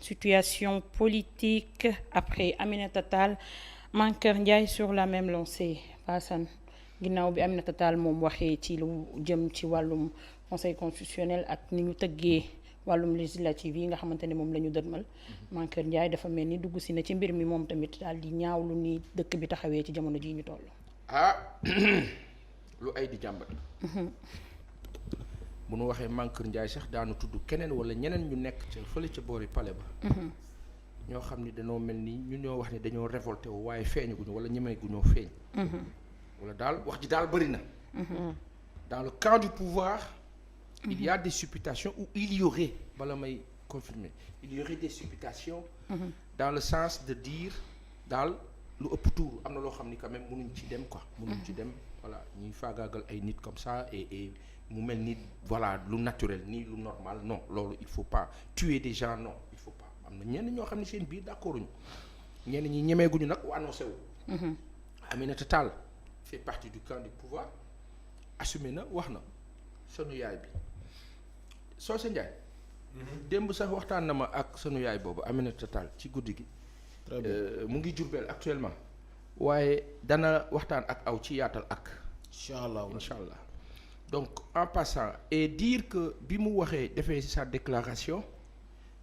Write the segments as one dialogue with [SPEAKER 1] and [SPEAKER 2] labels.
[SPEAKER 1] situation politique après Aminata Tall Mankeur Ndiaye sur la même lancée Assane ginnaaw bi Aminata Tall moom waxee ci lu jëm ci wàllum conseil constitutionnel ak ni ñu tëggee wàllum législative yi nga xamante ne moom la ñu dëdmal Mankeur Ndiaye dafa mel ni dugg si na ci mbir mi moom tamit daal di ñaawlu ni dëkk bi taxawee ci jamono jii ñu toll.
[SPEAKER 2] lu ay di jàmbat. bu nu waxee Mankeur Ndiaye sax daanu tudd keneen wala ñeneen ñu nekk ca fële ca boori palais ba. ñoo xam ni dañoo mel ni ñu ñoo wax ni dañoo révolté wu waaye feeñaguñu wala ñemeeguñoo feeñ. wala daal wax ji daal bëri na. dans le camp du pouvoir. il y a des supputations où il y aurait bala may confirmer il y aurait des supputations. dans le sens de dire daal lu ëpp tuuru am na loo xam ni quand même mënuñ ci dem quoi. mënuñ ci dem voilà ñuy faagaagal ay nit comme ça et mu mel ni voilà lu naturel ni lu normal non loolu il faut pas tuer des gens non il faut pas am na ñenn ñoo xam ne seen biir d'accord uñu ñenn ñi ñemeeguñu nag wu annoncé wu. Aminata Tall fait partie du camp du pouvoir assumé na wax na sunu yaay bi Socé Ndiaye. démb sax waxtaan na ma ak sunu yaay boobu Aminata Tall ci guddi gi. mu ngi Jurbel actuellement waaye dana waxtaan ak aw ci yaatal ak. incha allah donc en passant et dire que bi mu waxee defee sa déclaration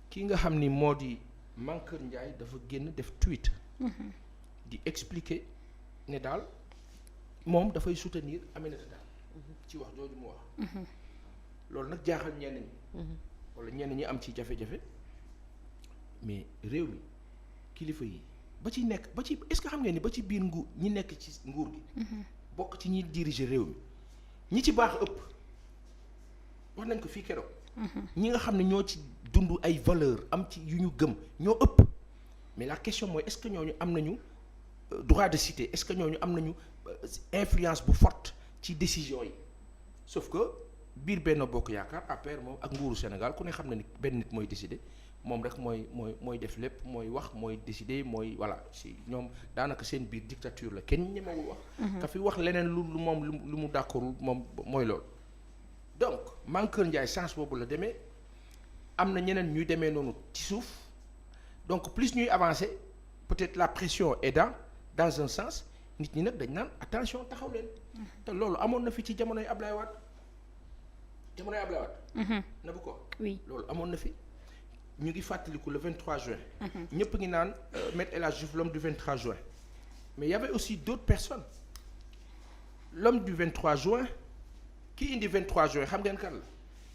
[SPEAKER 2] ki nga xam ni moo di Mankeur Ndiaye dafa génn def tweet. di expliquer ne daal moom dafay soutenir Aminata Tall ci wax jooju mu wax. loolu nag jaaxal ñenn ñi. wala ñenn ñi am ci jafe-jafe mais réew mi kilifa yi ba ci nekk ba ci est-ce que xam ngeen ni ba ci biir nguur ñi nekk ci nguur gi. bokk ci ñi diriger réew mi ñi ci baax ëpp wax nañ ko fii keroog. ñi nga xam ne ñoo ci dund ay valeur am ci yu ñu gëm ñoo ëpp mais la question mooy est-ce que ñooñu am nañu droit de cité est-ce que ñooñu am nañu influence bu forte ci décision yi sauf que biir Benno Bokk Yaakaar APR moom ak nguuru Sénégal ku ne xam na ni benn nit mooy décider moom rek mooy def lépp mooy wax mooy décider mooy voilà si ñoom daanaka seen biir dictature la kenn ñemewul wax. ka fi wax leneen lu moom lu mu d'accordul moom mooy loolu. donc Mankeur Ndiaye chance boobu la demee am na ñeneen ñuy demee noonu ci suuf donc plus ñuy avancer peut-être la pression est dans un sens nit ñi nag dañ naan attention taxaw leen. te loolu amoon na fi ci jamonoy Ablaye Wade. na bu ko.
[SPEAKER 1] oui
[SPEAKER 2] loolu amoon na fi ñu ngi fàttaliku le 23 juin. ñëpp ngi naan Maître El Hadji Diouf l'homme du 23 juin. mais il y avait aussi d'autres personnes l'homme du 23 juin ki indi 23 juin xam ngeen kan la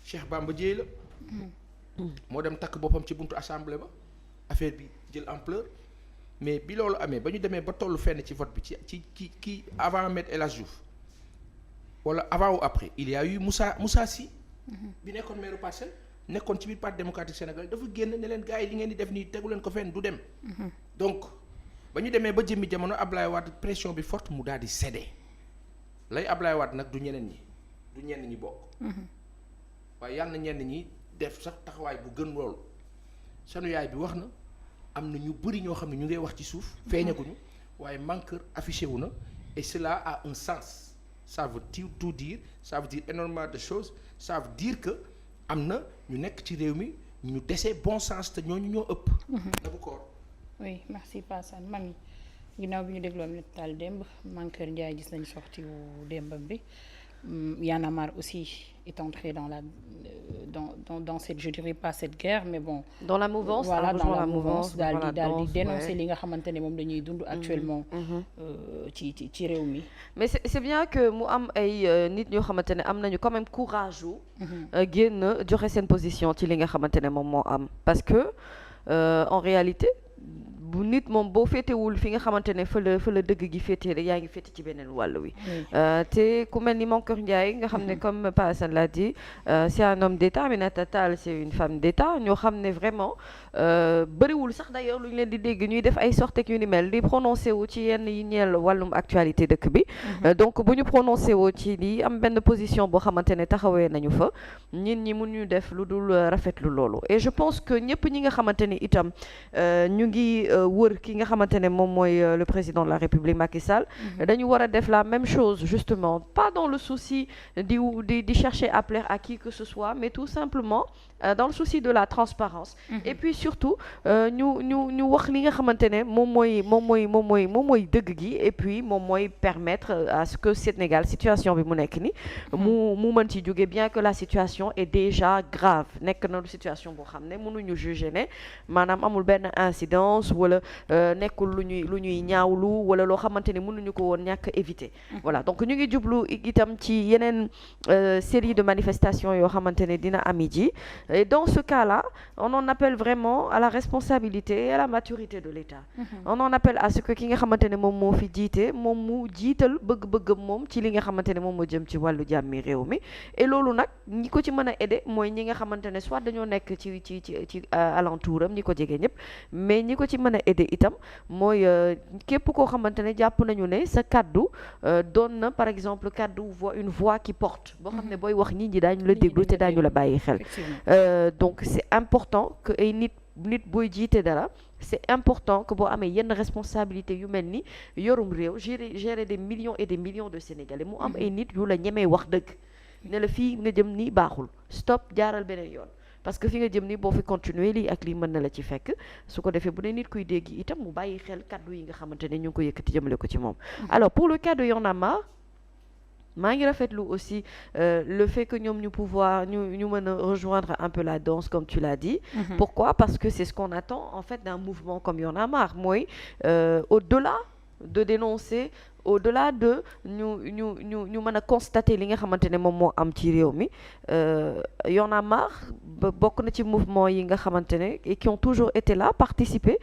[SPEAKER 2] Cheikh Bamba Dièye la. moo dem takk boppam ci buntu assemblée ba affaire bi jël ampleur mais bi loolu amee ba ñu demee ba tollu fenn ci vote bi ci avant Maître El Hadji Diouf wala avant ou après il y a eu Moussa Sy. bi nekkoon maire Parcelles nekkoon ci biir parti démocratique sénégalais dafa génn ne leen gars yi li ngeen di def nii tegu leen ko fenn du dem. donc ba ñu demee ba jëmmi jamono Ablaye Wade pression bi forte mu daal di cédé lay Ablaye Wade nag du ñeneen ñi bokk. waaye yàlla na ñenn ñi def sax taxawaay bu gën loolu sanu yaay bi wax na am na ñu bëri ñoo xam ne ñu ngay wax ci suuf. feeñaguñu waaye Mankeur affiché wu na et cela a un sens. ça veut tout dire ça veut dire énormément de choses ça veut dire que am na ñu nekk ci réew mi ñu desee bon sens te ñooñu ñoo ëpp. na bu koor.
[SPEAKER 1] oui merci Passane mami ginnaaw bi ñu dégloo Aminata Tall démb Mankeur Ndiaye gis nañu sorti wu démbam bi Y'en a marre aussi est entré dans cette je dirais pas cette guerre mais bon.
[SPEAKER 3] dans la mouvance
[SPEAKER 1] voilà dans la mouvance daal di dénoncer li nga xamante ne moom dañuy dund actuellement. ci réew mi.
[SPEAKER 3] mais c'est bien que mu am ay nit ñoo xamante ne am nañu quand même courage wu. génn joxe seen position ci li nga xamante ne moom moo am parce que en réalité. bu nit moom boo féetewul fi nga xamante ne fa la dëgg gi féetee rek yaa ngi féete ci beneen wàll wi te ku mel ni Mankeur Ndiaye nga xam ne comme Pa Assane l'a dit c'est un homme d'État Aminata Tall c'est une femme d'État ñoo xam ne vraiment bëriwul sax d'ailleurs lu ñu leen di dégg ñuy def ay sorties yu ni mel di prononcé wu ci yenn yi ñeel wàllum actualité dëkk bi donc bu ñu prononcé woo ci lii am benn position boo xamante ne taxawee nañu fa nit ñi mun ñu def lu dul rafetlu loolu et je pense que ñëpp ñi nga xamante ni itam ñu ngi wër ki nga xamante ne moom mooy le président de la République Macky Sall dañu war a def la même chose justement pas dans le souci di chercher à plaire à qui que ce soit mais tout simplement dans le souci de la transparence et puis surtout ñu wax li nga xamante ne moom mooy dëgg gi et puis moom mooy permettre à ce que Sénégal situation bi mu nekk ni mu mën ci jóge bien que la situation est déjà grave nekk na situation boo xam ne mënuñu juger ne maanaam amul benn incidence wala nekkul lu ñuy ñaawlu wala loo xamante ne mënuñu ko woon ñàkk éviter voilà donc ñu ngi jublu itam ci yeneen série de manifestations yoo xamante ne dina ami ji et dans ce cas-là on en appelle vraiment à la responsabilité et à la maturité de l'État on en appelle à ce que ki nga xamante ne moom moo fi jiite moom mu jiital bëgg-bëggam moom ci li nga xamante ne moom moo jëm ci wàllu jàmmi réew mi et loolu nag ñi ko ci mën a aider mooy ñi nga xamante ne soit dañoo nekk ci alentour am ñi ko jege ñëpp mais ñi ko ci mën a aider itam mooy képp koo xamante ne jàpp nañu ne sa kaddu doon na par exemple kaddu une voix qui porte boo xam ne booy wax nit ñi daañu la déglu te daañu la bàyyi xel donc c'est important que ay nit booy jiite dara c'est important que boo amee yenn responsabilité yu mel ni yorum réew gérer des millions et des millions de Sénégalais mu am ay nit yu la ñemee wax dëgg ne la fii nga jëm nii baaxul stop jaaral beneen yoon parce que fi nga jëm nii boo fi continuer lii ak lii mën na la ci fekk su ko defee bu ne nit kuy dégg itam mu bàyyi xel kaddu yi nga xamante ne ñu ngi ko yëkkati jëmale ko ci moom alors pour le cas de Y'en a marre maa ngi rafetlu aussi le fait que ñoom ñu mën a rejoindre un peu la danse comme tu l'as dit pourquoi parce que c'est ce qu'on attend en fait d'un mouvement comme Y'en a marre mooy au-delà de dénoncer au-delà de ñu mën a constater li nga xamante ne moom moo am ci réew mi Y'en a marre bokk na ci mouvement yi nga xamante ne et qui ont toujours été là participer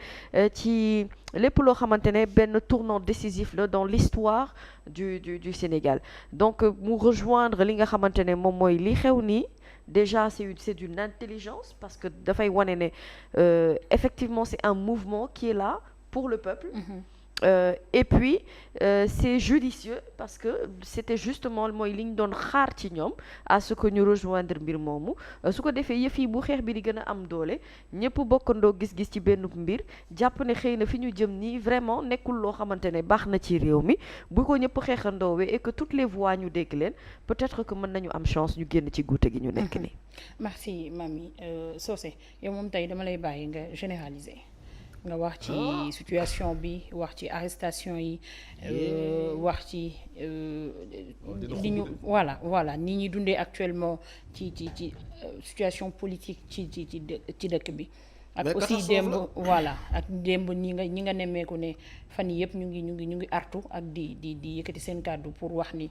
[SPEAKER 3] ci lépp loo xamante ne benn tournant décisif la dans l'histoire du Sénégal donc mu rejoindre li nga xamante ne moom mooy li xew nii déjà c'est d'une intelligence parce que dafay wane ne effectivement c'est un mouvement qui est là pour le peuple et puis c'est judicieux parce que c'était justement mooy li ñu doon xaar ci ñoom à ce que ñu rejoindre mbir moomu su ko defee yëf yi bu xeex bi di gën a am doole ñëpp bokkandoo gis-gis ci benn mbir jàpp ne xëy na fi ñu jëm nii vraiment nekkul loo xamante ne baax na ci réew mi bu ko ñëpp xeexandoowee et que toutes les voix ñu dégg leen peut-être que mën nañu am chance ñu génn ci guute gi ñu nekk nii.
[SPEAKER 1] Merci Mamy Socé yow moom tey dama lay bàyyi nga généraliser. nga wax ci situation bi wax ci arrestation yi wax ci li ñu voilà ni ñuy dundee actuellement ci situation politique ci dëkk bi ak aussi démb voilà ak démb ñi nga nemmeeku ne fan yi yëpp ñu ngi artu ak di yëkkati seen kàddu pour wax ni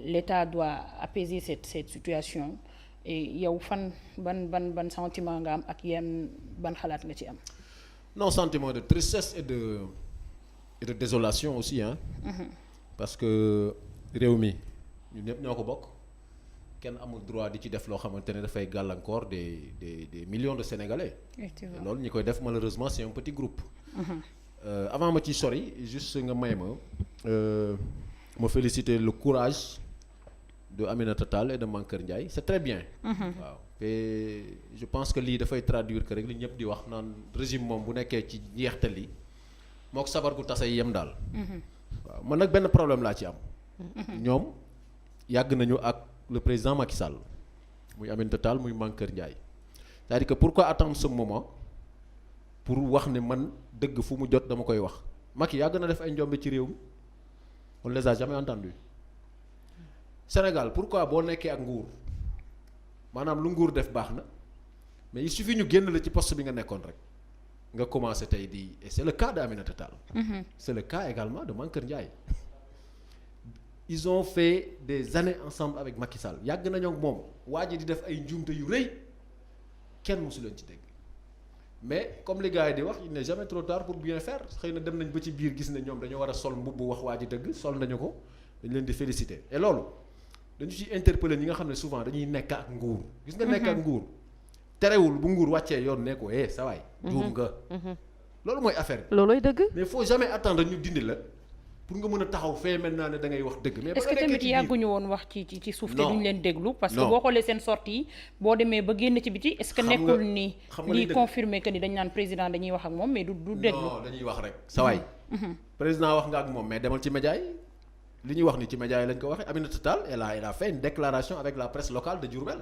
[SPEAKER 1] l'État doit apaiser cette situation et yow fan ban sentiment nga am ak ban xalaat nga ci am.
[SPEAKER 4] Non, sentiment de tristesse et de désolation aussi parce que réew mi ñun ñëpp ñoo ko bokk kenn amul droit di ci def loo xamante ne dafay gàllankoor des millions de Sénégalais. loolu ñi koy def malheureusement c'est un petit groupe. Avant ma ci sori juste nga may ma féliciter le courage de Aminata Tall et de Mankeur Ndiaye c'est très bien. waaw. et je pense que lii dafay traduire que rek li ñëpp di wax naan régime moom bu nekkee ci njeextal li moo ko sabar gu tasay yem daal. waaw man nag benn problème laa ci am. ñoom yàgg nañu ak le président Macky Sall muy Aminata Tall muy Mankeur Ndiaye c'est-à-dire que pourquoi attendre ce moment pour wax ne man dëgg fu mu jot dama koy wax Macky yàgg na def ay njombe ci réew mi on les a jamais entendus Sénégal pourquoi boo nekkee ak nguur. maanaam lu nguur def baax na mais il suffit ñu génn la ci poste bi nga nekkoon rek nga commencé tey di et c'est le cas de Aminata Tall. C'est le cas également de Mankeur Ndiaye. Ils ont fait des années ensemble avec Macky Sall yàgg nañoo ak moom waa ji di def ay njuumte yu rëy kenn mosu leen ci dégg mais comme les gars yi di wax il n'est jamais trop tard pour bien faire xëy na dem nañ ba ci biir gis ne ñoom dañoo war a sol mbubb wax waa ji dëgg sol nañu ko dañ leen di féliciter et loolu. dañu ci interpeller ñi nga xam ne souvent dañuy nekk ak nguur gis nga nekk ak nguur terewul bu nguur wàccee yoon ne ko sa waay juum nga loolu mooy affaire bi
[SPEAKER 3] loolooy dëgg
[SPEAKER 4] mais faut jamais attendre ñu dindi la pour nga mën a taxaw fee maintenant ne da ngay wax dëgg mais
[SPEAKER 1] est-ce que tamit yàgguñu woon wax ci suuf te duñu leen déglu parce que boo xoolee seen sortie yi boo demee ba génn ci biti est-ce que nekkul ni lii confirmer que ni dañ naan président dañuy wax ak moom mais du déglu
[SPEAKER 4] non dañuy wax rek sa waay président wax nga ak moom mais demal ci média yi li ñuy wax ni ci média yi lañ ko waxee Aminata Tall elle a fait une déclaration avec la presse locale de Diourbel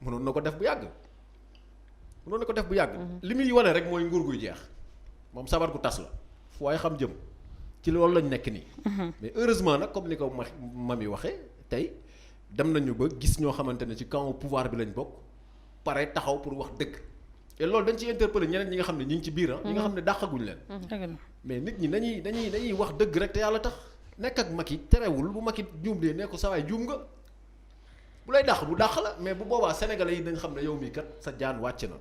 [SPEAKER 4] mënoon na ko def bu yàgg mënoon na ko def bu yàgg. li muy wane rek mooy nguur guy jeex moom sabar gu tas la fu waaye xam jëm ci loolu lañ nekk nii. mais heureusement nag comme ni ko Mamy waxee tey dem nañu ba gis ñoo xamante ne ci camp pouvoir bi lañ bokk pare taxaw pour wax dëgg. et loolu dañ ci interpeller ñeneen ñi nga xam ne ñi ngi ci biir ñi nga xam ne dàqaguñ leen. mais nit ñi dañuy wax dëgg rek te yàlla tax nekk ak Macky terewul bu Macky juum dee ne ko sa waay juum nga bu lay dàq bu dàq la mais bu boobaa sénégalais yi dañ xam ne yow mii kat sa jaan wàcc na.